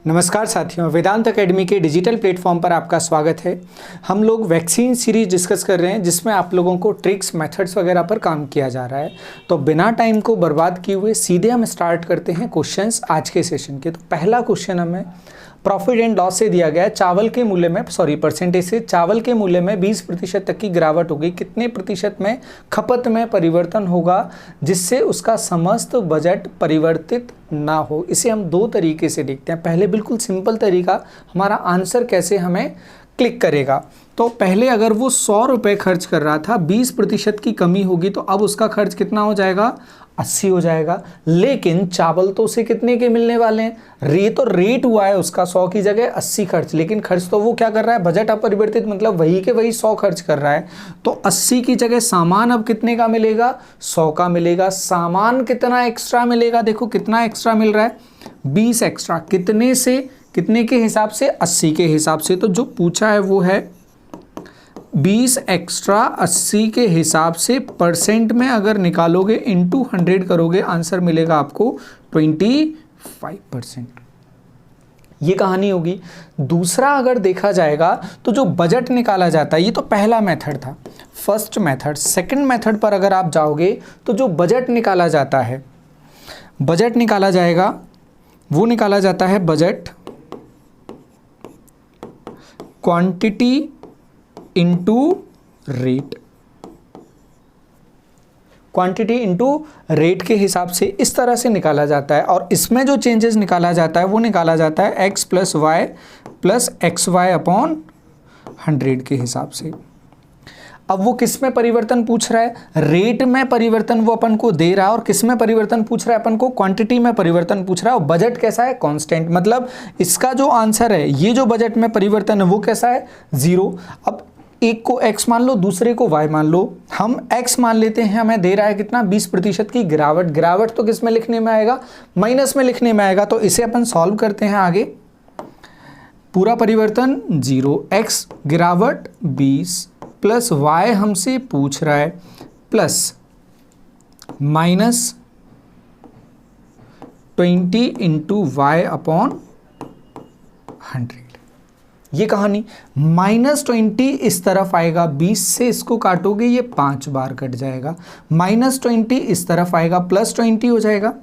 नमस्कार साथियों, वेदांत एकेडमी के डिजिटल प्लेटफॉर्म पर आपका स्वागत है। हम लोग वैक्सीन सीरीज डिस्कस कर रहे हैं जिसमें आप लोगों को ट्रिक्स, मेथड्स वगैरह पर काम किया जा रहा है। तो बिना टाइम को बर्बाद किए हुए सीधे हम स्टार्ट करते हैं क्वेश्चंस आज के सेशन के। तो पहला क्वेश्चन हमें प्रॉफिट एंड लॉस से दिया गया है। चावल के मूल्य में परसेंटेज से चावल के मूल्य में 20% तक की गिरावट होगी, कितने प्रतिशत में खपत में परिवर्तन होगा जिससे उसका समस्त बजट परिवर्तित ना हो। इसे हम दो तरीके से देखते हैं। पहले बिल्कुल सिंपल तरीका, हमारा आंसर कैसे हमें क्लिक करेगा। तो पहले अगर वो 100 रुपये खर्च कर रहा था, 20% की कमी होगी तो अब उसका खर्च कितना हो जाएगा, 80 हो जाएगा। लेकिन चावल तो उसे कितने के मिलने वाले हैं, रेट हुआ है उसका 100 की जगह 80 खर्च, लेकिन खर्च तो वो क्या कर रहा है, बजट अपरिवर्तित, मतलब वही के वही 100 खर्च कर रहा है। तो 80 की जगह सामान अब कितने का मिलेगा, 100 का मिलेगा। सामान कितना एक्स्ट्रा मिलेगा, देखो कितना एक्स्ट्रा मिल रहा है, 20 एक्स्ट्रा। कितने से कितने के हिसाब से, 80 के हिसाब से। तो जो पूछा है वो है 20 एक्स्ट्रा 80 के हिसाब से, परसेंट में अगर निकालोगे इंटू 100 करोगे, आंसर मिलेगा आपको 25%। ये कहानी होगी। दूसरा अगर देखा जाएगा तो जो बजट निकाला जाता है, ये तो पहला मेथड था, फर्स्ट मेथड। सेकंड मेथड पर अगर आप जाओगे तो जो बजट निकाला जाता है, बजट निकाला जाएगा, वो निकाला जाता है budget quantity into rate, quantity into rate के हिसाब से इस तरह से निकाला जाता है। और इसमें जो चेंजेस निकाला जाता है वो निकाला जाता है x plus y plus x y upon 100 के हिसाब से। अब वो किस में परिवर्तन पूछ रहा है, रेट में परिवर्तन वो अपन को दे रहा है, और किस में परिवर्तन पूछ रहा है अपन को, क्वांटिटी में परिवर्तन पूछ रहा है। और बजट कैसा है, कांस्टेंट, मतलब इसका जो आंसर है, ये जो बजट में परिवर्तन है वो कैसा है, 0। अब एक को x मान लो, दूसरे को y मान लो। हम x मान लेते हैं, हमें दे रहा है कितना, 20% की गिरावट। गिरावट तो किस में लिखने में आएगा, माइनस में लिखने में आएगा। तो इसे अपन सॉल्व करते हैं आगे। पूरा परिवर्तन 0, x गिरावट 20 प्लस y हमसे पूछ रहा है plus minus 20 into y upon 100। ये कहानी -20 इस तरफ आएगा, 20 से इसको काटोगे ये 5 बार कट जाएगा। -20 इस तरफ आएगा, +20 हो जाएगा।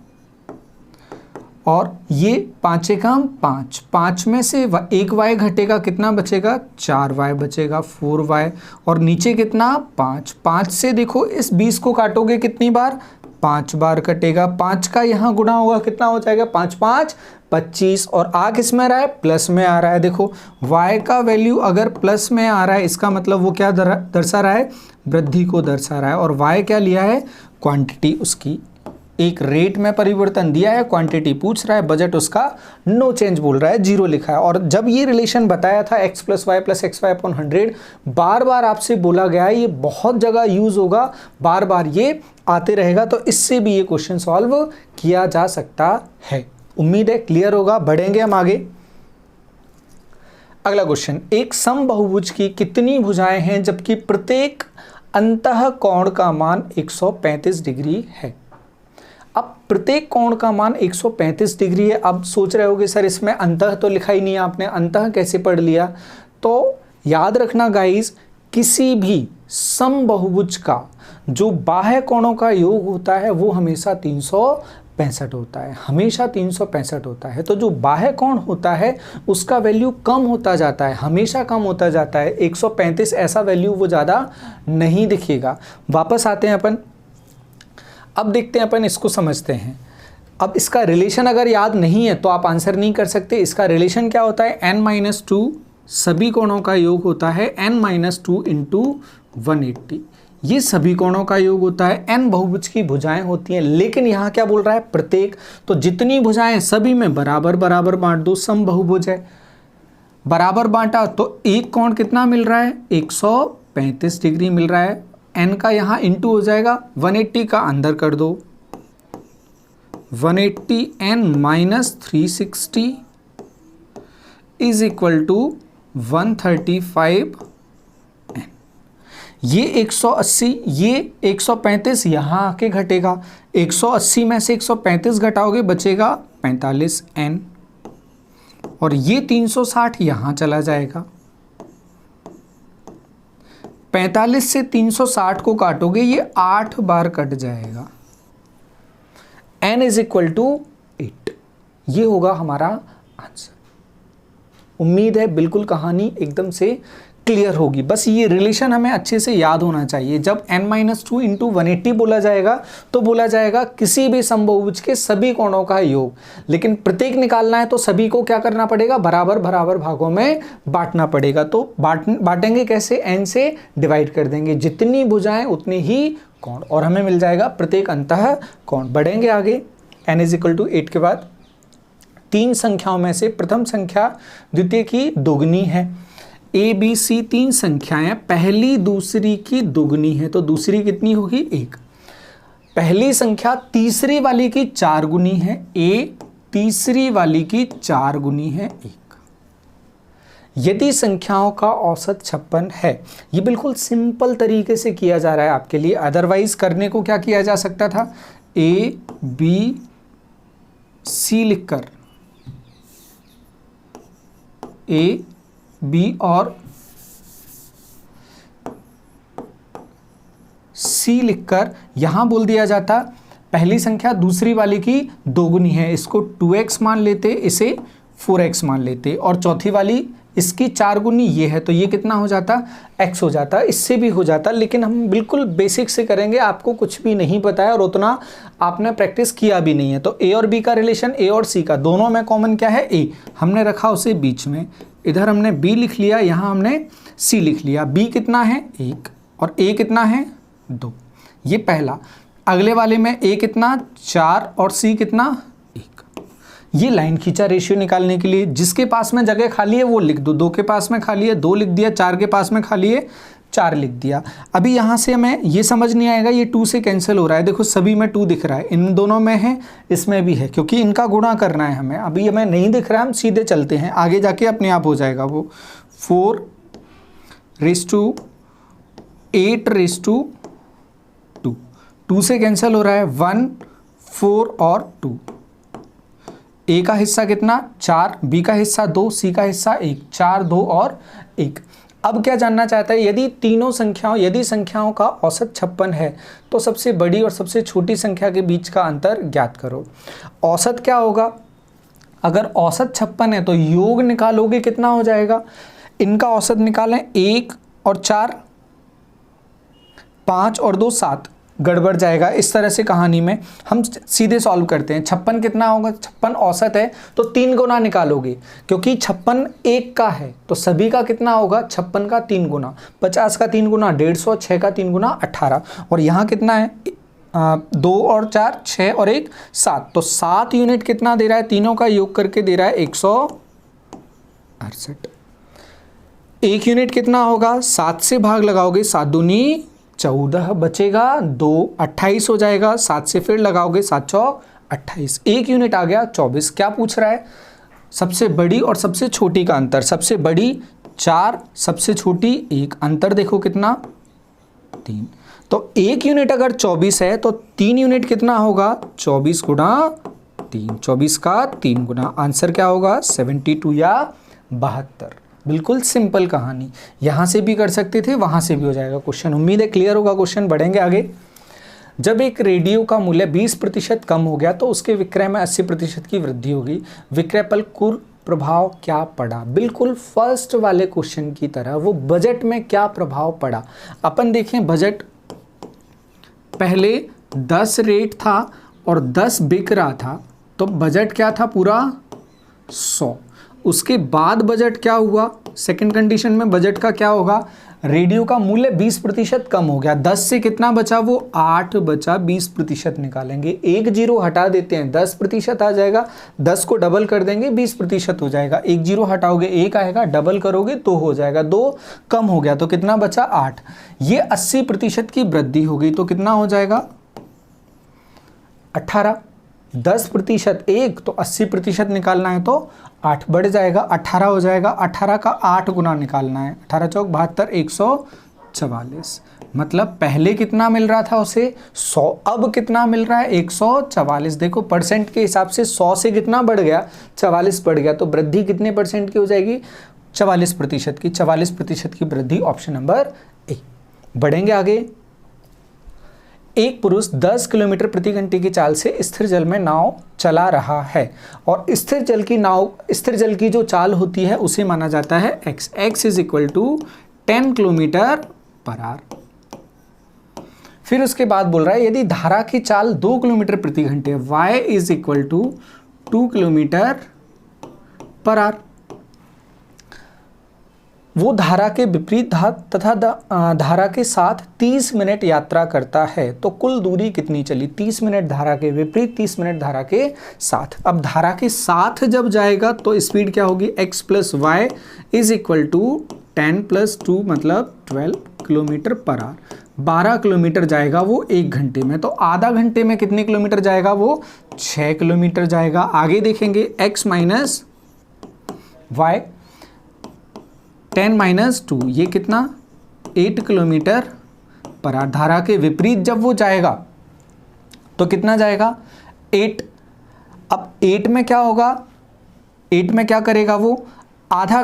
और ये 5 एकम 5, 5 में से एक y घटेगा, कितना बचेगा, 4y बचेगा, 4y। और नीचे कितना, 5, 5 से देखो इस 20 को काटोगे कितनी बार, 5 बार कटेगा। 5 का यहाँ गुणा होगा, कितना हो जाएगा, 5 5 25। और आ किस में रहा है, प्लस में आ रहा है। देखो y का वैल्यू अगर प्लस में आ रहा है, इसका मतलब वो क्या दर्शा रहा है, वृद्धि को दर्शा रहा है। और y क्या लिया है, क्वांटिटी उसकी। एक रेट में परिवर्तन दिया है, क्वांटिटी पूछ रहा है, बजट उसका नो चेंज बोल रहा है, 0 लिखा है। और जब ये रिलेशन बताया था x plus y plus x y upon 100, बार बार आपसे बोला गया है, ये बहुत जगह यूज होगा, बार बार ये आते रहेगा। तो इससे भी ये क्वेश्चन सॉल्व किया जा सकता है। उम्मीद है क्लियर होगा। बढ़ेंगे हम आगे। अगला क्वेश्चन, एक समबाहुभुज की कितनी भुजाएं हैं जबकि प्रत्येक अंतः कोण का मान 135 डिग्री है। अब प्रत्येक कोण का मान 135 डिग्री है। अब सोच रहे होगे सर इसमें अंतः तो लिखा ही नहीं है आपने, अंतः कैसे पढ़ लिया। तो याद रखना गाइस, किसी भी समबाहुभुज का जो बाह्य कोणों का योग होता है वो हमेशा 365 होता है, हमेशा 365 होता है। तो जो बाह्य कोण होता है उसका वैल्यू कम होता जाता है, हमेशा कम होता जाता है। 135 ऐसा वैल्यू वो ज़्यादा नहीं दिखेगा। वापस आते हैं अपन, अब देखते हैं अपन, इसको समझते हैं। अब इसका रिलेशन अगर याद नहीं है तो आप आंसर नहीं कर सकते। इसका रिलेशन क्या होता है, n-2 सभी कोणों का योग होता है, n-2 इंटू 180। ये सभी कोणों का योग होता है। n बहुभुज की भुजाएं होती हैं, लेकिन यहाँ क्या बोल रहा है, प्रत्येक। तो जितनी भुजाएं सभी में बराबर बराबर बांट दो, समबाहुभुज है, बराबर बांटा तो एक कोण कितना मिल रहा है, 135 डिग्री मिल रहा है। n का यहाँ इंटू हो जाएगा, 180 का अंदर कर दो, 180 n minus 360 is equal to 135 n। ये 180, ये 135 यहाँ आके घटेगा, 180 में से 135 घटाओगे बचेगा 45 n। और ये 360 यहाँ चला जाएगा। 45 से 360 को काटोगे ये 8 बार कट जाएगा। n इज इक्वल टू 8, ये होगा हमारा आंसर। उम्मीद है बिल्कुल कहानी एकदम से क्लियर होगी। बस ये रिलेशन हमें अच्छे से याद होना चाहिए। जब n-2 इंटू 180 बोला जाएगा तो बोला जाएगा किसी भी समबाहुभुज के सभी कोणों का योग, लेकिन प्रत्येक निकालना है तो सभी को क्या करना पड़ेगा, बराबर बराबर भागों में बांटना पड़ेगा। तो बांटेंगे कैसे, n से डिवाइड कर देंगे, जितनी भुजाएं उतने ही कोण, और हमें मिल जाएगा प्रत्येक अंतः कोण। बढ़ेंगे आगे, n इज इक्वल टू 8 के बाद 3 संख्याओं में से प्रथम संख्या द्वितीय की दोगुनी है। ए बी सी 3 संख्याएं पहली दूसरी की दुगनी है, तो दूसरी कितनी होगी 1। पहली संख्या तीसरी वाली की 4 गुनी है, ए तीसरी वाली की 4 गुनी है 1। यदि संख्याओं का औसत 56 है, ये बिल्कुल सिंपल तरीके से किया जा रहा है आपके लिए। अदरवाइज करने को क्या किया जा सकता था, ए बी सी लिखकर, ए बी और सी लिखकर यहां बोल दिया जाता पहली संख्या दूसरी वाली की दोगुनी है, इसको 2x मान लेते, इसे 4x मान लेते, और चौथी वाली इसकी 4 गुनी ये है, तो ये कितना हो जाता, x हो जाता। इससे भी हो जाता, लेकिन हम बिल्कुल बेसिक से करेंगे, आपको कुछ भी नहीं पता है और उतना आपने प्रैक्टिस किया भी नहीं है। तो a और b का रिलेशन, a और c का, दोनों में कॉमन क्या है, a, हमने रखा उसे बीच में, इधर हमने b लिख लिया, यहाँ हमने c लिख लिया। b कितना है 1 और a कितना है 2, ये पहला। अगले वाले में a कितना 4 और c कितना 1। ये लाइन खींचा रेशियो निकालने के लिए, जिसके पास में जगह खाली है वो लिख दो, 2 के पास में खाली है 2 लिख दिया, 4 के पास में खाली है 4 लिख दिया। अभी यहाँ से हमें ये समझ नहीं आएगा, ये 2 से कैंसिल हो रहा है, देखो सभी में 2 दिख रहा है, इन दोनों में है, इसमें भी है, क्योंकि इनका गुणा करना है हमें। अभी हमें नहीं दिख रहा है, हम सीधे चलते हैं, आगे जाके अपने आप हो जाएगा वो। 4:8:2, 2 से कैंसिल हो रहा है, 1 4 और 2। ए का हिस्सा कितना 4, बी का हिस्सा 2, सी का हिस्सा 1, 4 2 और 1। अब क्या जानना चाहता है, यदि संख्याओं का औसत 56 है तो सबसे बड़ी और सबसे छोटी संख्या के बीच का अंतर ज्ञात करो। औसत क्या होगा, अगर औसत 56 है तो योग निकालोगे कितना हो जाएगा, इनका औसत निकालें, 1 और 4 5 और 2 7, गड़बड़ जाएगा। इस तरह से कहानी में हम सीधे सॉल्व करते हैं। 56 कितना होगा, 56 औसत है तो 3 गुना निकालोगे, क्योंकि 56 1 का है तो सभी का कितना होगा, 56 का 3 गुना, 50 का 3 गुना 150, 6 का 3 गुना 18, और यहाँ कितना है 2 और 4 6 और 1 7, तो 7 यूनिट कितना दे रहा है, तीनों का योग करके दे रहा है 168। 1 यूनिट कितना होगा, 7 से भाग लगाओगे, 7 दूनी 14 बचेगा, 2 28 हो जाएगा, 7 से फिर लगाओगे, 7 चौक 28, 1 यूनिट आ गया 24। क्या पूछ रहा है, सबसे बड़ी और सबसे छोटी का अंतर, सबसे बड़ी 4, सबसे छोटी 1, अंतर देखो कितना 3, तो 1 यूनिट अगर 24 है तो 3 यूनिट कितना होगा, 24 गुणा 3, 24 का 3 गुना, आंसर क्या होगा 72 या 72। बिल्कुल सिंपल कहानी, यहाँ से भी कर सकते थे, वहाँ से भी हो जाएगा क्वेश्चन। उम्मीद है क्लियर होगा क्वेश्चन। बढ़ेंगे आगे। जब एक रेडियो का मूल्य 20% कम हो गया तो उसके विक्रय में 80% की वृद्धि होगी, विक्रय पर कुप्रभाव क्या पड़ा। बिल्कुल फर्स्ट वाले क्वेश्चन की तरह, वो बजट में क्या प्रभाव पड़ा। अपन देखें, बजट पहले 10 रेट था और 10 बिक रहा था, तो बजट क्या था पूरा 100। उसके बाद बजट क्या हुआ, सेकंड कंडीशन में बजट का क्या होगा, रेडियो का मूल्य 20% कम हो गया, 10 से कितना बचा, वो 8 बचा, 20% निकालेंगे, 1 जीरो हटा देते हैं 10% आ जाएगा, 10 को डबल कर देंगे 20% हो जाएगा, 1 जीरो हटाओगे 1 आएगा, डबल करोगे तो हो जाएगा, 2 कम हो गया तो कितना बचा 8। ये 80% की वृद्धि हो गई तो कितना हो जाएगा 18। 10% 1 तो 80% निकालना है तो 8 बढ़ जाएगा, 18 हो जाएगा, 18 का 8 गुना निकालना है, 18 चौक 72, 144। मतलब पहले कितना मिल रहा था उसे 100, अब कितना मिल रहा है 144। देखो परसेंट के हिसाब से 100 से कितना बढ़ गया, 44 बढ़ गया। तो वृद्धि कितने परसेंट की हो जाएगी, 44% की। 44% की वृद्धि, ऑप्शन नंबर ए। बढ़ेंगे आगे। एक पुरुष 10 किलोमीटर प्रति घंटे की चाल से स्थिर जल में नाव चला रहा है और स्थिर जल की जो चाल होती है उसे माना जाता है x। x is equal to 10 kilometre per hour. फिर उसके बाद बोल रहा है यदि धारा की चाल 2 किलोमीटर प्रति घंटे, y is equal to 2 kilometre per hour. वो धारा के विपरीत तथा धारा के साथ 30 मिनट यात्रा करता है तो कुल दूरी कितनी चली। 30 मिनट धारा के विपरीत, 30 मिनट धारा के साथ। अब धारा के साथ जब जाएगा तो स्पीड क्या होगी, x plus y is equal to 10 plus 2 मतलब 12 किलोमीटर पर आवर। 12 किलोमीटर जाएगा वो 1 घंटे में। तो आधा घंटे में कितने किलोमीटर जाएगा, वो 6 किलोमीटर जाएगा। आगे देखेंगे x माइनस वाई 10 माइनस 2 ये कितना 8 किलोमीटर पर आवर। धारा के विपरीत जब वो जाएगा तो कितना जाएगा 8। अब 8 में क्या होगा, 8 में क्या करेगा वो, आधा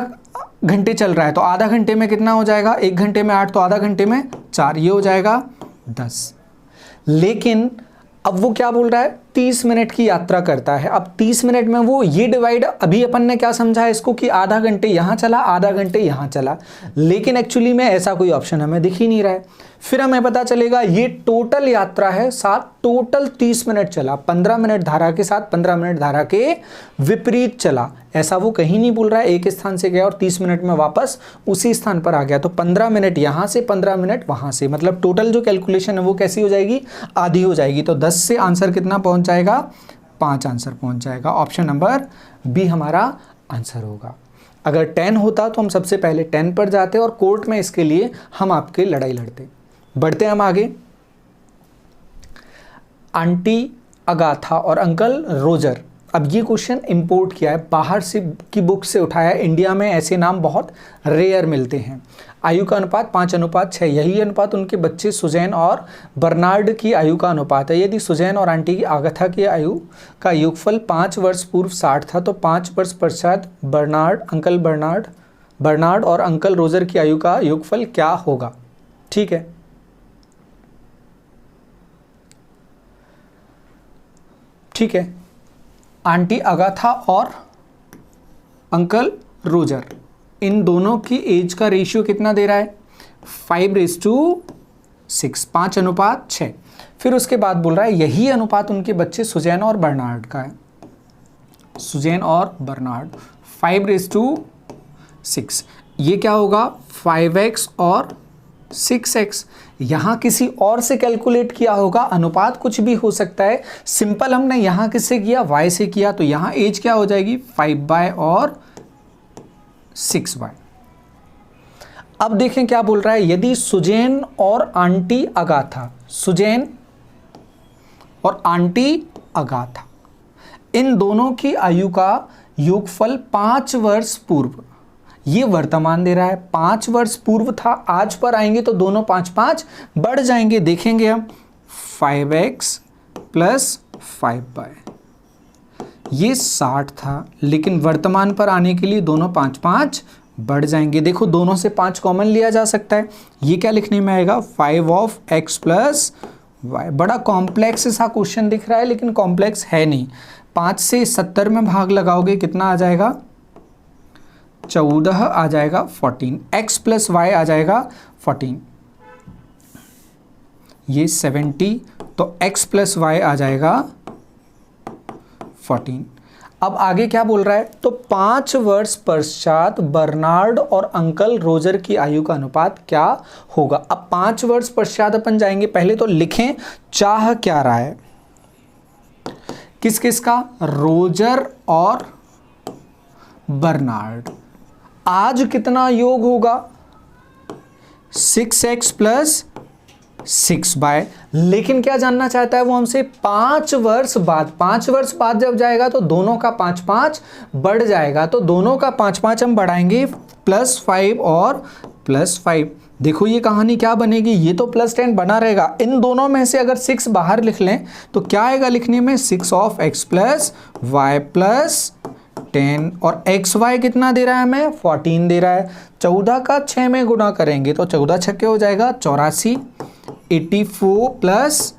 घंटे चल रहा है तो आधा घंटे में कितना हो जाएगा, 1 घंटे में 8 तो आधा घंटे में 4, ये हो जाएगा 10। लेकिन अब वो क्या बोल रहा है, 30 मिनट की यात्रा करता है। अब 30 मिनट में वो ये डिवाइड, अभी अपन ने क्या समझा है इसको कि आधा घंटे यहाँ चला आधा घंटे यहाँ चला, लेकिन एक्चुअली में ऐसा कोई ऑप्शन हमें दिख ही नहीं रहा है। फिर हमें पता चलेगा ये टोटल यात्रा है, साथ टोटल 30 मिनट चला, 15 मिनट धारा के साथ 15 मिनट धारा के विपरीत चला। ऐसा वो कहीं नहीं बोल रहा है, एक स्थान से गया और 30 मिनट में वापस उसी स्थान पर आ गया। तो 15 मिनट यहाँ से 15 मिनट वहाँ से, मतलब टोटल जो कैलकुलेशन है वो कैसी हो जाएगी, आधी हो जाएगी। तो 10 से आंसर कितना पहुँच जाएगा, 5 आंसर पहुँच जाएगा। ऑप्शन नंबर बी हमारा आंसर होगा। अगर 10 होता तो हम सबसे पहले 10 पर जाते और कोर्ट में इसके लिए हम आपके लड़ाई लड़ते। बढ़ते हम आगे। आंटी अगाथा और अंकल रोजर, अब ये क्वेश्चन इंपोर्ट किया है बाहर से की बुक से उठाया है। इंडिया में ऐसे नाम बहुत रेयर मिलते हैं। आयु का अनुपात 5:6, यही अनुपात उनके बच्चे सुजैन और बर्नार्ड की आयु का अनुपात है। यदि सुजैन और आंटी की अगाथा की आयु का योगफल 5 वर्ष पूर्व 60 था तो 5 वर्ष पश्चात बर्नार्ड और अंकल रोजर की आयु का योगफल क्या होगा। ठीक है, ठीक है। आंटी अगाथा और अंकल रोजर, इन दोनों की एज का रेशियो कितना दे रहा है, 5:6, 5:6। फिर उसके बाद बोल रहा है यही अनुपात उनके बच्चे सुजैन और बर्नार्ड का है। सुजैन और बर्नार्ड 5:6, ये क्या होगा 5x और 6x। यहाँ किसी और से कैलकुलेट किया होगा, अनुपात कुछ भी हो सकता है। सिंपल हमने यहाँ किससे किया, y से किया, तो यहाँ एज क्या हो जाएगी 5y और 6y। अब देखें क्या बोल रहा है, यदि सुजैन और आंटी अगाथा, सुजैन और आंटी अगाथा इन दोनों की आयु का योगफल 5 वर्ष पूर्व, ये वर्तमान दे रहा है, 5 वर्ष पूर्व था, आज पर आएंगे तो दोनों 5-5 बढ़ जाएंगे। देखेंगे हम 5x प्लस 5y, ये 60 था, लेकिन वर्तमान पर आने के लिए दोनों 5-5 बढ़ जाएंगे। देखो दोनों से 5 कॉमन लिया जा सकता है, ये क्या लिखने में आएगा 5x प्लस y। बड़ा कॉम्प्लेक्स सा क्वेश्चन दिख रहा है लेकिन कॉम्प्लेक्स है नहीं। 5 से 70 में भाग लगाओगे कितना आ जाएगा, 14 आ जाएगा 14, x प्लस वाई आ जाएगा 14, ये 70, तो x प्लस वाई आ जाएगा 14। अब आगे क्या बोल रहा है, तो 5 वर्ष पश्चात बर्नार्ड और अंकल रोजर की आयु का अनुपात क्या होगा। अब 5 वर्ष पश्चात अपन जाएंगे, पहले तो लिखें चाह क्या रहा है, किस किस का, रोजर और बर्नार्ड। आज कितना योग होगा 6x प्लस 6y, लेकिन क्या जानना चाहता है वो हमसे 5 वर्ष बाद। 5 वर्ष बाद जब जाएगा तो दोनों का 5-5 बढ़ जाएगा, तो दोनों का 5-5 हम बढ़ाएंगे, +5 और +5, देखो ये कहानी क्या बनेगी, ये तो +10 बना रहेगा, इन दोनों में से अगर 6 बाहर लिख लें तो क्या आएगा लिखने में, 6 of x plus y plus 10, और एक्स वाई कितना दे रहा है हमें, 14 दे रहा है। 14 का 6 में गुणा करेंगे तो 14 छक्के हो जाएगा 84, 84 प्लस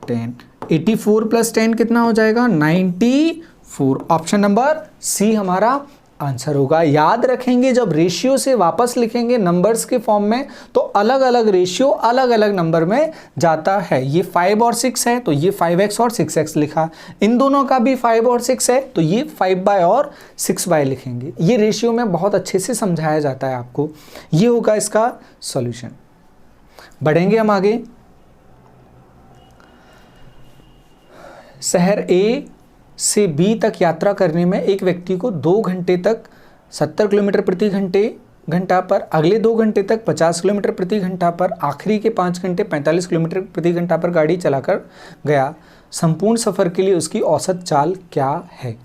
10, 84 प्लस 10 कितना हो जाएगा, 94। ऑप्शन नंबर सी हमारा आंसर होगा। याद रखेंगे जब रेशियो से वापस लिखेंगे नंबर्स के फॉर्म में तो अलग अलग रेशियो अलग अलग नंबर में जाता है। ये 5 और 6 है तो ये 5x और 6x लिखा, इन दोनों का भी 5 और 6 है तो ये 5 और 6 लिखेंगे। ये रेशियो में बहुत अच्छे से समझाया जाता है आपको। ये होगा इसका सॉल्यूशन। बढ़ेंगे हम आगे। शहर ए से बी तक यात्रा करने में एक व्यक्ति को 2 घंटे तक 70 किलोमीटर प्रति घंटा पर, अगले 2 घंटे तक 50 किलोमीटर प्रति घंटा पर, आखिरी के 5 घंटे 45 किलोमीटर प्रति घंटा पर गाड़ी चलाकर गया। संपूर्ण सफ़र के लिए उसकी औसत चाल क्या है।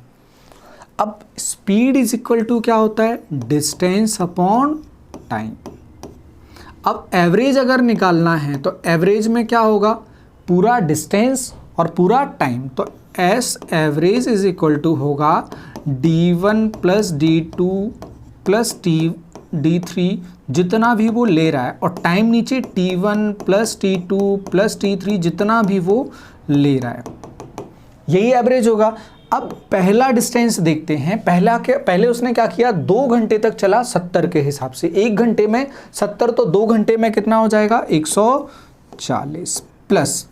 अब स्पीड इज इक्वल टू क्या होता है, डिस्टेंस अपॉन टाइम। अब एवरेज अगर निकालना है तो एवरेज में क्या होगा, पूरा डिस्टेंस और पूरा टाइम, तो S average is equal to होगा d1 plus d2 plus d3 जितना भी वो ले रहा है, और टाइम नीचे t1 plus t2 plus t3 जितना भी वो ले रहा है, यही एवरेज होगा। अब पहला डिस्टेंस देखते हैं। पहले उसने क्या किया, 2 घंटे तक चला 70 के हिसाब से, 1 घंटे में 70 तो 2 घंटे में कितना हो जाएगा 140, प्लस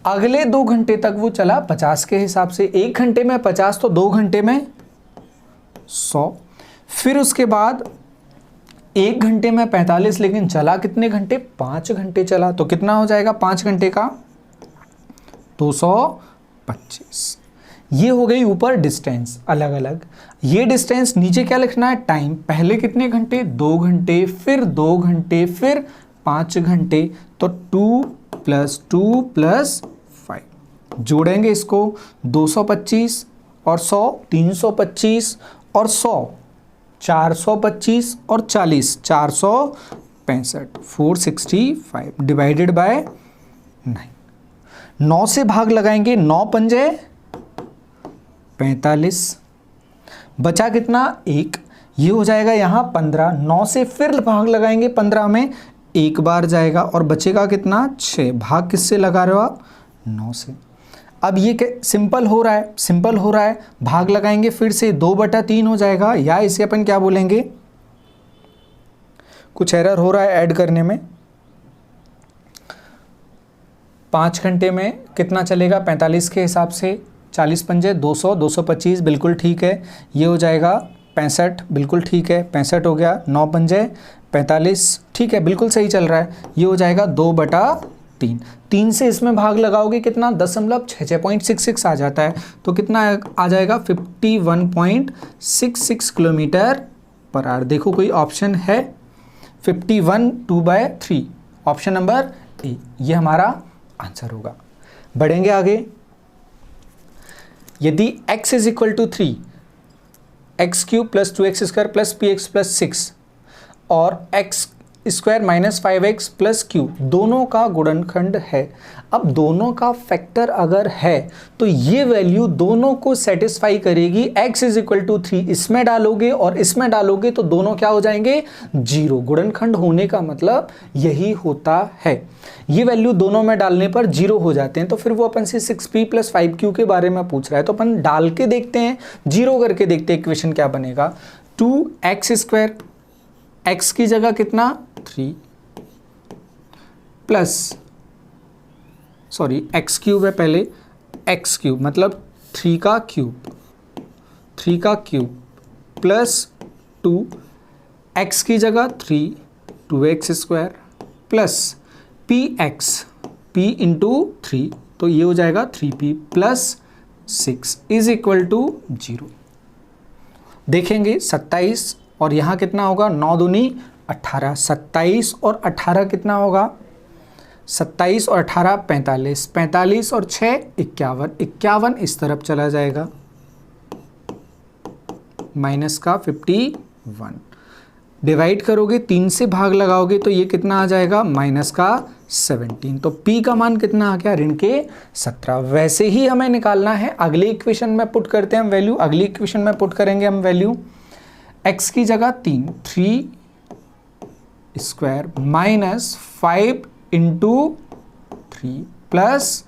अगले 2 घंटे तक वो चला 50 के हिसाब से, 1 घंटे में 50 तो 2 घंटे में 100, फिर उसके बाद 1 घंटे में 45, लेकिन चला कितने घंटे, 5 घंटे चला, तो कितना हो जाएगा 5 घंटे का 225। ये हो गई ऊपर डिस्टेंस अलग अलग। ये डिस्टेंस नीचे क्या लिखना है, टाइम, पहले कितने घंटे 2 घंटे, फिर 2 घंटे, फिर 5 घंटे, तो 2 प्लस 2 प्लस 5, जोड़ेंगे इसको 225 और 100 325 और 100 425 और 40 465 465 डिवाइडेड बाय 9 से भाग लगाएंगे, 9 पंजे 45, बचा कितना 1, ये हो जाएगा यहाँ 15, 9 से फिर भाग लगाएंगे 15 में, एक बार जाएगा और बचेगा कितना 6, भाग किससे लगा रहे हो आप 9 से। अब ये सिंपल हो रहा है, भाग लगाएंगे फिर से 2/3 हो जाएगा, या इसे अपन क्या बोलेंगे, कुछ एरर हो रहा है ऐड करने में। 5 घंटे में कितना चलेगा 45 के हिसाब से, 40 पंजे 200, 225 बिल्कुल ठीक है, ये हो जाएगा 65 बिल्कुल ठीक है, 65 हो गया, 9 पंजे 45 ठीक है बिल्कुल सही चल रहा है, ये हो जाएगा 2/3। 3 से इसमें भाग लगाओगे कितना 0.66 आ जाता है, तो कितना आ जाएगा 51.66 किलोमीटर पर आवर। देखो कोई ऑप्शन है 51 2/3, ऑप्शन नंबर ए, ये हमारा आंसर होगा। बढ़ेंगे आगे। यदि x is equal to 3, x³ plus 2x² plus px plus 6 और x² minus 5x plus q दोनों का गुणनखंड है। अब दोनों का फैक्टर अगर है तो ये वैल्यू दोनों को सेटिस्फाई करेगी। x इज इक्वल टू 3 इसमें डालोगे और इसमें डालोगे तो दोनों क्या हो जाएंगे 0। गुणनखंड होने का मतलब यही होता है, ये वैल्यू दोनों में डालने पर 0 हो जाते हैं। तो फिर वो अपन से 6p प्लस 5q के बारे में पूछ रहा है, तो अपन डाल के देखते हैं, 0 करके देखते हैं इक्वेशन क्या बनेगा। 2x², x की जगह कितना 3 प्लस x³ है पहले, x³ मतलब 3 का क्यूब प्लस 2, x की जगह 3 2x² plus px p into 3, तो ये हो जाएगा 3p plus 6 is equal to 0। देखेंगे 27 और यहाँ कितना होगा 9 दूनी 18, 27 और 18 कितना होगा 27 और 18 45, 45 और 6 51, 51 इस तरफ चला जाएगा माइनस का 51। डिवाइड करोगे 3 से भाग लगाओगे तो ये कितना आ जाएगा माइनस का 17। तो p का मान कितना आ गया ऋण के 17। वैसे ही हमें निकालना है अगली इक्वेशन में पुट करते हैं हम वैल्यू। अगली इक्वेशन में पुट करेंगे हम वैल्यू x की जगह 3 square minus 5 into 3 plus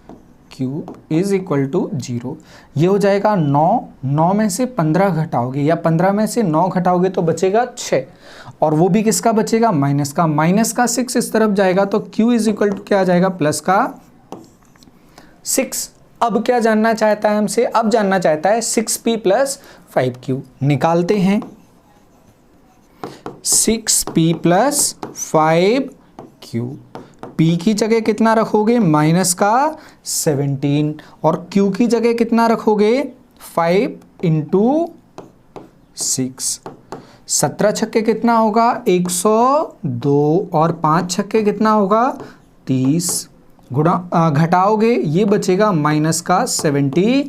cube is equal to 0। ये हो जाएगा 9 में से 15 घटाओगे या 15 में से 9 घटाओगे तो बचेगा 6 और वो भी किसका बचेगा माइनस का 6 इस तरफ जाएगा तो q इज इक्वल टू क्या आ जाएगा प्लस का 6। अब क्या जानना चाहता है हमसे, अब जानना चाहता है 6p प्लस 5q। निकालते हैं 6p प्लस 5q। p की जगह कितना रखोगे माइनस का 17 और q की जगह कितना रखोगे 5 इंटू 6। 17 छक्के कितना होगा 102 और 5 छक्के कितना होगा 30। गुणा घटाओगे ये बचेगा माइनस का 72।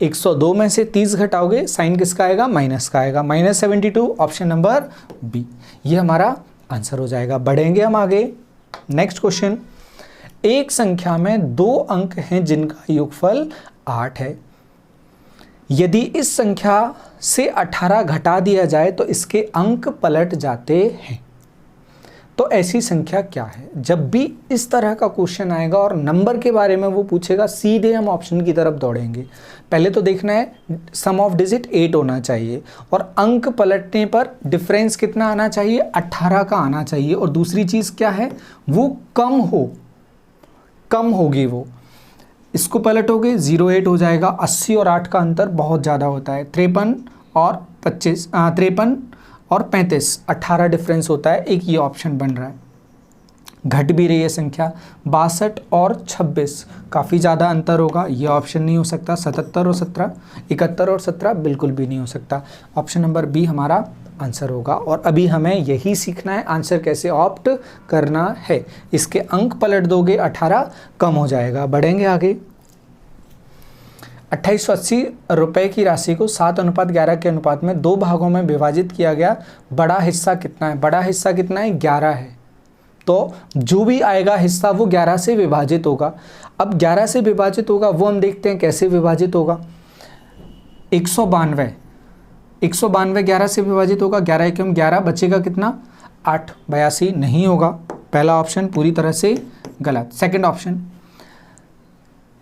102 में से 30 घटाओगे साइन किसका आएगा माइनस का आएगा -72। ऑप्शन नंबर बी ये हमारा आंसर हो जाएगा। बढ़ेंगे हम आगे। नेक्स्ट क्वेश्चन, एक संख्या में 2 अंक हैं जिनका योगफल 8 है। यदि इस संख्या से 18 घटा दिया जाए तो इसके अंक पलट जाते हैं। तो ऐसी संख्या क्या है? जब भी इस तरह का क्वेश्चन आएगा और नंबर के बारे में वो पूछेगा सीधे हम ऑप्शन की तरफ दौड़ेंगे। पहले तो देखना है सम ऑफ डिजिट 8 होना चाहिए और अंक पलटने पर डिफरेंस कितना आना चाहिए 18 का आना चाहिए। और दूसरी चीज़ क्या है वो कम होगी वो। इसको पलटोगे 08 हो जाएगा। 80 और 8 का अंतर बहुत ज़्यादा होता है। 53 और 35 18 डिफरेंस होता है। एक ये ऑप्शन बन रहा है। घट भी रही है संख्या। 62 और 26 काफ़ी ज़्यादा अंतर होगा, ये ऑप्शन नहीं हो सकता। 77 और 17, 71 और 17 बिल्कुल भी नहीं हो सकता। ऑप्शन नंबर बी हमारा आंसर होगा। और अभी हमें यही सीखना है आंसर कैसे ऑप्ट करना है। इसके अंक पलट दोगे 18 कम हो जाएगा। बढ़ेंगे आगे। 2880 रुपये की राशि को 7:11 के अनुपात में 2 भागों में विभाजित किया गया। बड़ा हिस्सा कितना है? बड़ा हिस्सा कितना है 11 है। तो जो भी आएगा हिस्सा वो 11 से विभाजित होगा। अब 11 से विभाजित होगा वो हम देखते हैं कैसे विभाजित होगा। 192 11 से विभाजित होगा। 11 एकम 11 बचेगा कितना 8। 82 नहीं होगा। पहला ऑप्शन पूरी तरह से गलत। सेकंड ऑप्शन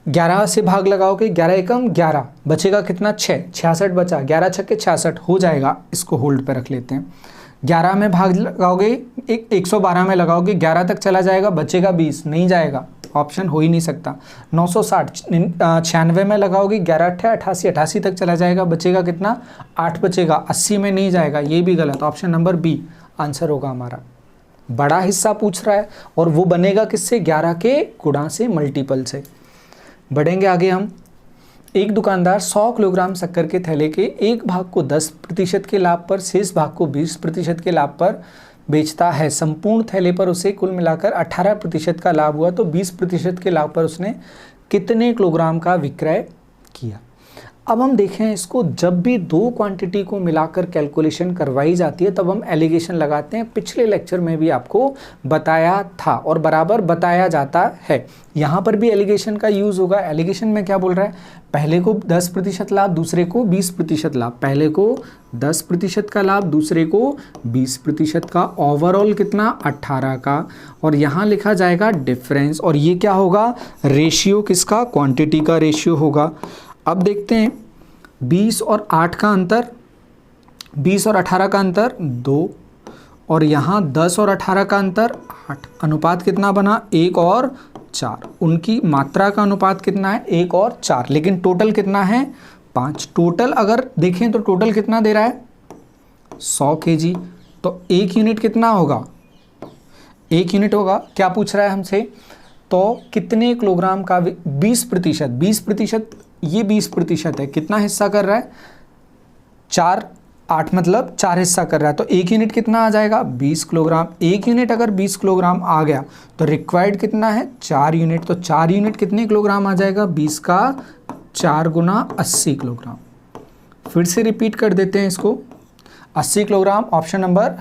11 से भाग लगाओगे 11 एकम 11 बचेगा कितना 6। 66 बचा। 11 छक्के 66 हो जाएगा। इसको होल्ड पे रख लेते हैं। 11 में भाग लगाओगे 112 में लगाओगे 11 तक चला जाएगा बचेगा 20 नहीं जाएगा। ऑप्शन हो ही नहीं सकता। 960 96 में लगाओगे 11 88 88 तक चला जाएगा बचेगा कितना 8 बचेगा। 80 में नहीं जाएगा, ये भी गलत। ऑप्शन नंबर बी आंसर होगा हमारा। बड़ा हिस्सा पूछ रहा है और वो बनेगा किससे 11 के गुणा से मल्टीपल से। बढ़ेंगे आगे हम। एक दुकानदार 100 किलोग्राम शक्कर के थैले के एक भाग को 10% के लाभ पर शेष भाग को 20% के लाभ पर बेचता है। संपूर्ण थैले पर उसे कुल मिलाकर 18% का लाभ हुआ तो 20% के लाभ पर उसने कितने किलोग्राम का विक्रय किया? अब हम देखें इसको, जब भी 2 क्वांटिटी को मिलाकर कैलकुलेशन करवाई जाती है तब हम एलिगेशन लगाते हैं। पिछले लेक्चर में भी आपको बताया था और बराबर बताया जाता है। यहाँ पर भी एलिगेशन का यूज़ होगा। एलिगेशन में क्या बोल रहा है? पहले को 10% लाभ, दूसरे को 20% लाभ। पहले को 10% का लाभ, दूसरे को 20% का। ओवरऑल कितना 18 का। और यहाँ लिखा जाएगा डिफरेंस। और ये क्या होगा? रेशियो किसका? क्वांटिटी का रेशियो होगा। अब देखते हैं 20 और 8 का अंतर, 20 और 18 का अंतर 2 और यहाँ 10 और 18 का अंतर 8। अनुपात कितना बना 1 और 4। उनकी मात्रा का अनुपात कितना है 1 और 4, लेकिन टोटल कितना है 5। टोटल अगर देखें तो टोटल कितना दे रहा है 100 kg। तो 1 यूनिट कितना होगा? 1 यूनिट होगा। क्या पूछ रहा है हमसे? तो कितने किलोग्राम का 20%, ये 20% है। कितना हिस्सा कर रहा है 4, 8 मतलब 4 हिस्सा कर रहा है। तो 1 यूनिट कितना आ जाएगा 20 किलोग्राम। 1 यूनिट अगर 20 किलोग्राम आ गया तो रिक्वायर्ड कितना है 4 यूनिट। तो 4 यूनिट कितने किलोग्राम आ जाएगा 20 का 4 गुना 80 किलोग्राम। फिर से रिपीट कर देते हैं इसको। 80 किलोग्राम, ऑप्शन नंबर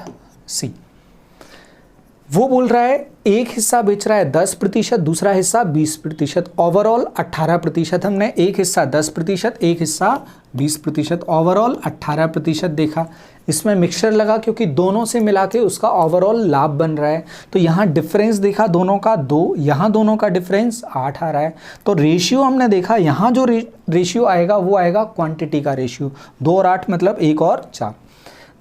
सी। वो बोल रहा है एक हिस्सा बेच रहा है 10%, दूसरा हिस्सा 20%, ओवरऑल 18%। हमने एक हिस्सा 10%, एक हिस्सा 20%, ओवरऑल 18% देखा। इसमें मिक्सचर लगा क्योंकि दोनों से मिला के उसका ओवरऑल लाभ बन रहा है। तो यहाँ डिफरेंस देखा दोनों का 2, यहाँ दोनों का डिफरेंस 8 आ रहा है। तो रेशियो हमने देखा, यहाँ जो रेशियो आएगा वो आएगा क्वांटिटी का रेशियो, 2 और 8 मतलब 1 और 4।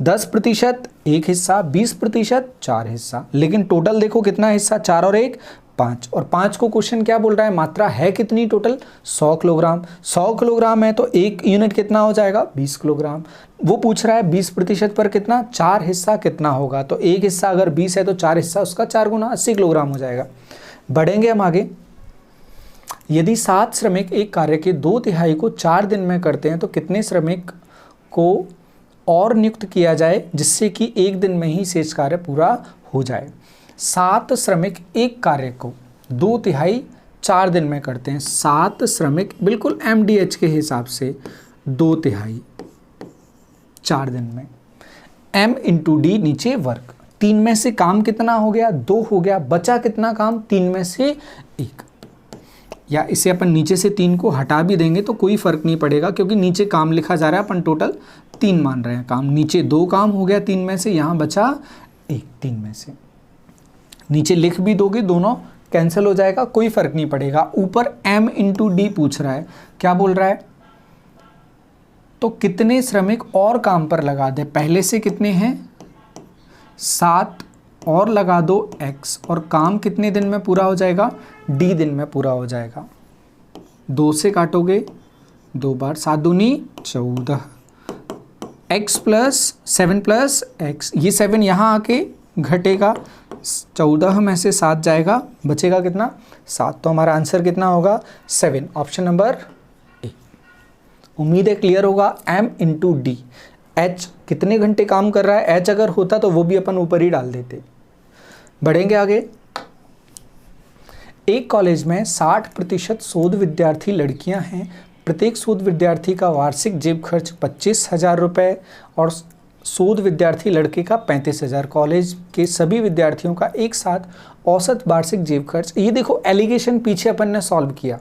10% एक हिस्सा, 20% 4 हिस्सा, लेकिन टोटल देखो कितना हिस्सा, 4 और 1 5, और 5 को क्वेश्चन क्या बोल रहा है, मात्रा है कितनी टोटल 100 किलोग्राम। 100 किलोग्राम है तो एक यूनिट कितना हो जाएगा 20 किलोग्राम। वो पूछ रहा है 20% पर कितना, 4 हिस्सा कितना होगा। तो एक हिस्सा अगर 20 है तो 4 हिस्सा उसका 4 गुना 80 किलोग्राम हो जाएगा। बढ़ेंगे हम आगे। यदि 7 श्रमिक एक कार्य के 2/3 को 4 दिन में करते हैं तो कितने श्रमिक को और नियुक्त किया जाए जिससे कि एक दिन में ही शेष कार्य पूरा हो जाए। 7 श्रमिक एक कार्य को 2/3 4 दिन में करते हैं। 7 श्रमिक बिल्कुल MDH के हिसाब से 2/3 4 दिन में, M × D नीचे वर्ग। 3 में से काम कितना हो गया, 2 हो गया, बचा कितना काम, 3 में से 1। या इसे अपन नीचे से 3 को हटा भी देंगे तो कोई फर्क नहीं पड़ेगा क्योंकि नीचे काम लिखा जा रहा है, अपन टोटल 3 मान रहे हैं काम। नीचे 2 काम हो गया 3 में से, यहाँ बचा 1 3 में से। नीचे लिख भी दोगे दोनों कैंसिल हो जाएगा, कोई फर्क नहीं पड़ेगा। ऊपर M × D पूछ रहा है, क्या बोल रहा है, तो कितने श्रमिक और काम पर लगा दे। पहले से कितने हैं 7 और लगा दो x, और काम कितने दिन में पूरा हो जाएगा, D दिन में पूरा हो जाएगा। 2 से काटोगे 2 बार, 7 दूनी 14, x + 7 + x, ये 7 यहाँ आके घटेगा, 14 में से 7 जाएगा, बचेगा कितना 7। तो हमारा आंसर कितना होगा 7, ऑप्शन नंबर ए। उम्मीद है क्लियर होगा। M × D, H कितने घंटे काम कर रहा है, H अगर होता तो वो भी अपन ऊपर ही डाल देते। बढ़ेंगे आगे। एक कॉलेज में 60% शोध विद्यार्थी लड़कियां हैं। प्रत्येक शोध विद्यार्थी का वार्षिक जेब खर्च 25,000 रुपये और शोध विद्यार्थी लड़के का 35,000। कॉलेज के सभी विद्यार्थियों का एक साथ औसत वार्षिक जेब खर्च। ये देखो एलिगेशन पीछे अपन ने सॉल्व किया,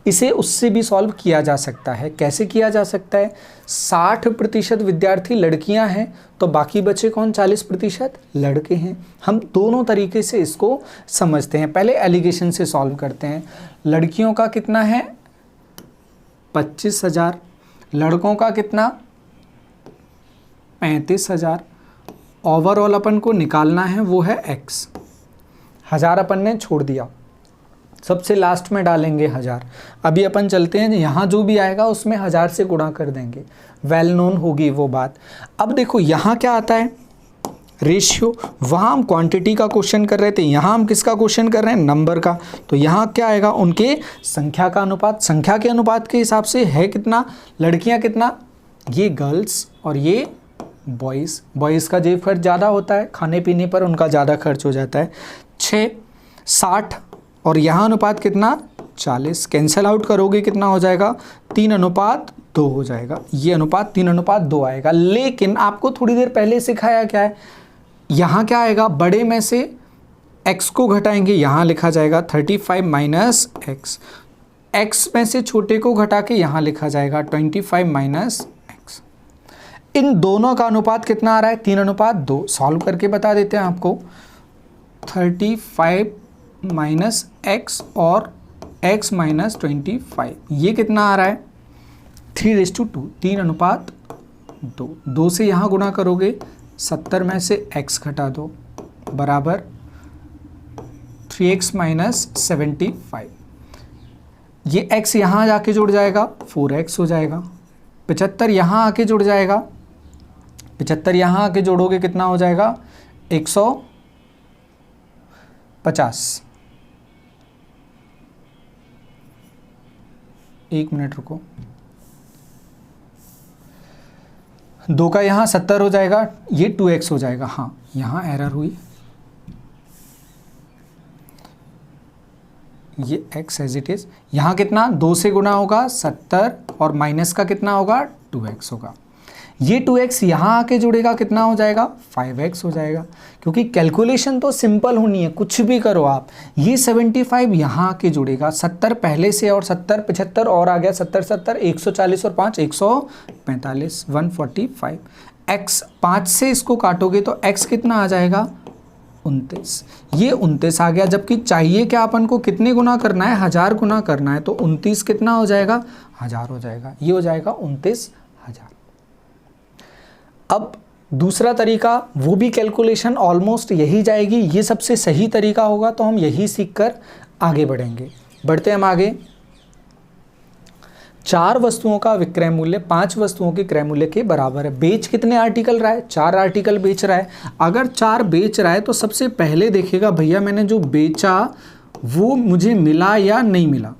इसे उससे भी सॉल्व किया जा सकता है। कैसे किया जा सकता है, 60% विद्यार्थी लड़कियां हैं तो बाकी बचे कौन, 40% लड़के हैं। हम दोनों तरीके से इसको समझते हैं। पहले एलिगेशन से सॉल्व करते हैं। लड़कियों का कितना है 25,000, लड़कों का कितना 35,000। ओवरऑल अपन को निकालना है वो है x। 1000 अपन ने छोड़ दिया, सबसे लास्ट में डालेंगे 1000। अभी अपन चलते हैं, यहाँ जो भी आएगा उसमें 1000 से गुणा कर देंगे, वेल नोन होगी वो बात। अब देखो यहाँ क्या आता है रेशियो, वहाँ हम क्वांटिटी का क्वेश्चन कर रहे थे, यहाँ हम किसका क्वेश्चन कर रहे हैं, नंबर का। तो यहाँ क्या आएगा, उनके संख्या का अनुपात। संख्या के अनुपात के हिसाब से है कितना, लड़कियाँ कितना, ये गर्ल्स और ये बॉयज़। बॉयज़ का जेब खर्च ज़्यादा होता है, खाने पीने पर उनका ज़्यादा खर्च हो जाता है। 6 60 और यहाँ अनुपात कितना 40, कैंसिल आउट करोगे कितना हो जाएगा 3:2 हो जाएगा। ये अनुपात 3:2 आएगा। लेकिन आपको थोड़ी देर पहले सिखाया क्या है, यहाँ क्या आएगा, बड़े में से x को घटाएंगे, यहाँ लिखा जाएगा 35 - x। x में से छोटे को घटा के यहाँ लिखा जाएगा 25 - x। इन दोनों का अनुपात कितना आ रहा है 3:2। सॉल्व करके बता देते हैं आपको। 35 - x और x - 25, ये कितना आ रहा है 3:2, 3:2। 2 से यहाँ गुणा करोगे, 70 में से x घटा दो बराबर 3x - 75। ये x यहाँ जाके जुड़ जाएगा 4x हो जाएगा। 75 यहाँ आके जुड़ जाएगा, 75 यहाँ आके जोड़ोगे कितना हो जाएगा 150। 1 मिनट रुको, 2 का यहाँ 70 हो जाएगा, ये 2x हो जाएगा। हाँ यहाँ एरर हुई, ये x एज इट इज। यहाँ कितना 2 से गुना होगा 70 और माइनस का कितना होगा 2x होगा। ये 2x यहाँ आके जुड़ेगा, कितना हो जाएगा 5x हो जाएगा, क्योंकि कैलकुलेशन तो सिंपल होनी है, कुछ भी करो आप। ये 75 यहाँ आके जुड़ेगा, 70 पहले से और 70 75 और आ गया 70 70 140 और 5 145 145। x 5 से इसको काटोगे तो x कितना आ जाएगा 29। ये 29 आ गया, जबकि चाहिए क्या अपन को, कितने गुना करना है 1000 गुना करना है, तो 29 कितना हो जाएगा 1000 हो जाएगा, ये हो जाएगा 29,000। अब दूसरा तरीका, वो भी कैलकुलेशन ऑलमोस्ट यही जाएगी, ये सबसे सही तरीका होगा, तो हम यही सीखकर आगे बढ़ेंगे। बढ़ते हैं हम आगे। 4 वस्तुओं का विक्रय मूल्य 5 वस्तुओं के क्रय मूल्य के बराबर है। बेच कितने आर्टिकल रहा है, 4 आर्टिकल बेच रहा है। अगर 4 बेच रहा है तो सबसे पहले देखेगा भैया मैंने जो बेचा वो मुझे मिला या नहीं मिला,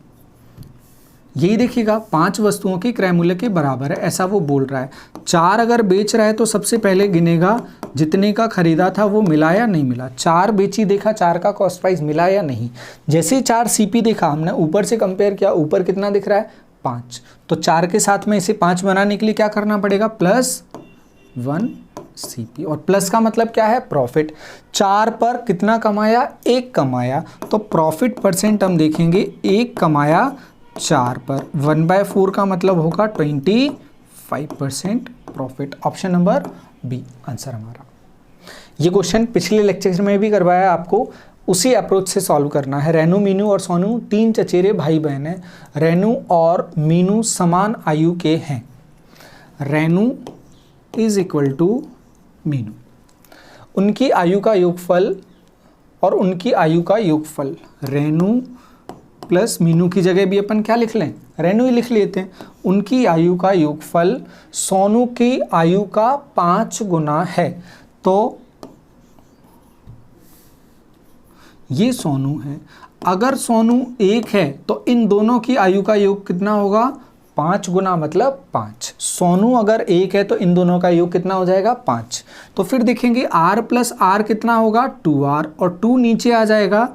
यही देखिएगा। 5 वस्तुओं के क्रय मूल्य के बराबर है, ऐसा वो बोल रहा है। 4 अगर बेच रहा है तो सबसे पहले गिनेगा जितने का खरीदा था वो मिला या नहीं मिला। 4 बेची, देखा 4 का कॉस्ट प्राइस मिला या नहीं। जैसे 4 सीपी देखा हमने, ऊपर से कंपेयर किया, ऊपर कितना दिख रहा है 5, तो 4 के साथ में इसे 5 बनाने के लिए क्या करना पड़ेगा +1 सीपी, और प्लस का मतलब क्या है प्रॉफिट। 4 पर कितना कमाया 1 कमाया, तो प्रॉफिट परसेंट हम देखेंगे 1 कमाया 4 पर, 1/4 का मतलब होगा 25% profit. Option number B answer हमारा। ये क्वेश्चन पिछले लेक्चर में भी करवाया आपको, उसी अप्रोच से सॉल्व करना है। रेनू, मीनू और सोनू 3 चचेरे भाई बहन हैं। रेनू और मीनू समान आयु के हैं। Renu is equal to Meenu. उनकी आयु का योगफल और उनकी आयु का योगफल, रेनू प्लस मीनू की जगह भी अपन क्या लिख लें, रेनू ही लिख लेते हैं। उनकी आयु का योगफल सोनू की आयु का 5 गुना है, तो ये सोनू है। अगर सोनू 1 है तो इन दोनों की आयु का योग कितना होगा 5 गुना मतलब 5। सोनू अगर 1 है तो इन दोनों का योग कितना हो जाएगा 5। तो फिर देखेंगे r प्लस r कितना होगा 2r, और 2 नीचे आ जाएगा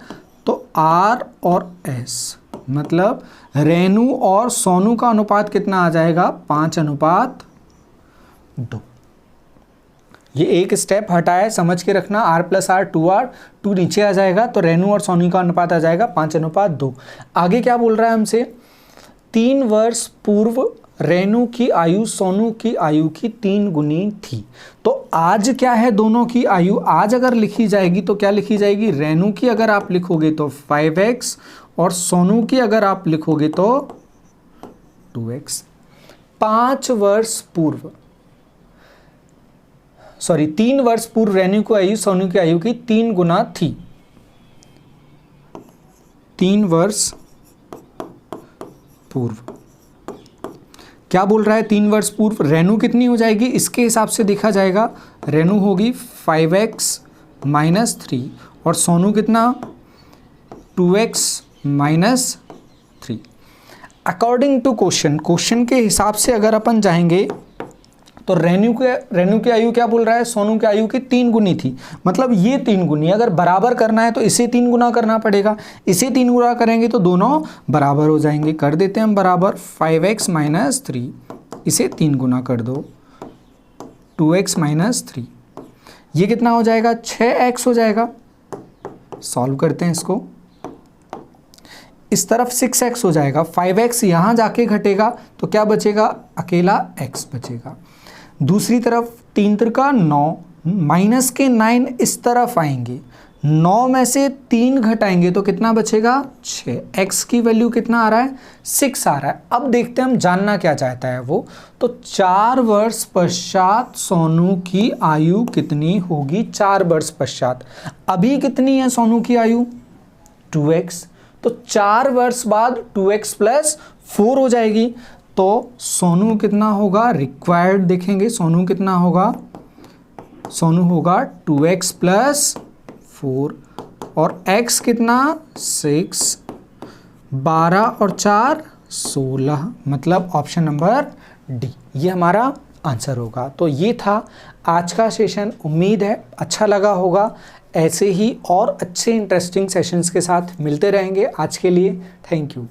तो r और s, मतलब रेनू और सोनू का अनुपात कितना आ जाएगा 5:2। ये एक स्टेप हटाए, समझ के रखना, r प्लस r 2r, 2 नीचे आ जाएगा तो रेनू और सोनू का अनुपात आ जाएगा 5:2। आगे क्या बोल रहा है हमसे, 3 वर्ष पूर्व रेनू की आयु सोनू की आयु की 3 गुनी थी। तो आज क्या है दोनों की आयु, आज अगर लिखी जाएगी तो क्या लिखी जाएगी, रेनू की अगर आप लिखोगे तो 5x और सोनू की अगर आप लिखोगे तो 2x। 3 वर्ष पूर्व रेनू की आयु सोनू की आयु की 3 गुना थी। 3 वर्ष पूर्व क्या बोल रहा है, 3 वर्ष पूर्व रेनू कितनी हो जाएगी, इसके हिसाब से देखा जाएगा, रेनू होगी 5x - 3 और सोनू कितना 2x - 3। अकॉर्डिंग टू क्वेश्चन के हिसाब से अगर अपन जाएंगे तो रेनू की आयु क्या बोल रहा है, सोनू की आयु की 3 गुनी थी, मतलब ये 3 गुनी। अगर बराबर करना है तो इसे 3 गुना करना पड़ेगा, इसे 3 गुना करेंगे तो दोनों बराबर हो जाएंगे। कर देते हैं हम बराबर, 5x - 3 इसे 3 गुना कर दो, 2x - 3, ये कितना हो जाएगा 6x हो जाएगा। सॉल्व करते हैं इसको, इस तरफ 6x हो जाएगा, 5x यहाँ जाके घटेगा तो क्या बचेगा, अकेला x बचेगा। दूसरी तरफ 3 त्रिका 9, माइनस के 9 इस तरफ आएंगे, 9 में से 3 घटाएंगे तो कितना बचेगा 6। x की वैल्यू कितना आ रहा है 6 आ रहा है। अब देखते हैं हम जानना क्या चाहता है वो, तो 4 वर्ष पश्चात सोनू की आयु कितनी होगी, 4 वर्ष पश्चात। अभी कितनी है सोनू की आयु 2x, तो 4 वर्ष बाद 2x + 4 हो जाएगी, तो सोनू कितना होगा, रिक्वायर्ड देखेंगे सोनू कितना होगा, सोनू होगा 2x + 4 और x कितना 6, 12 और 4 16, मतलब ऑप्शन नंबर डी ये हमारा आंसर होगा। तो ये था आज का सेशन, उम्मीद है अच्छा लगा होगा। ऐसे ही और अच्छे इंटरेस्टिंग सेशंस के साथ मिलते रहेंगे। आज के लिए थैंक यू।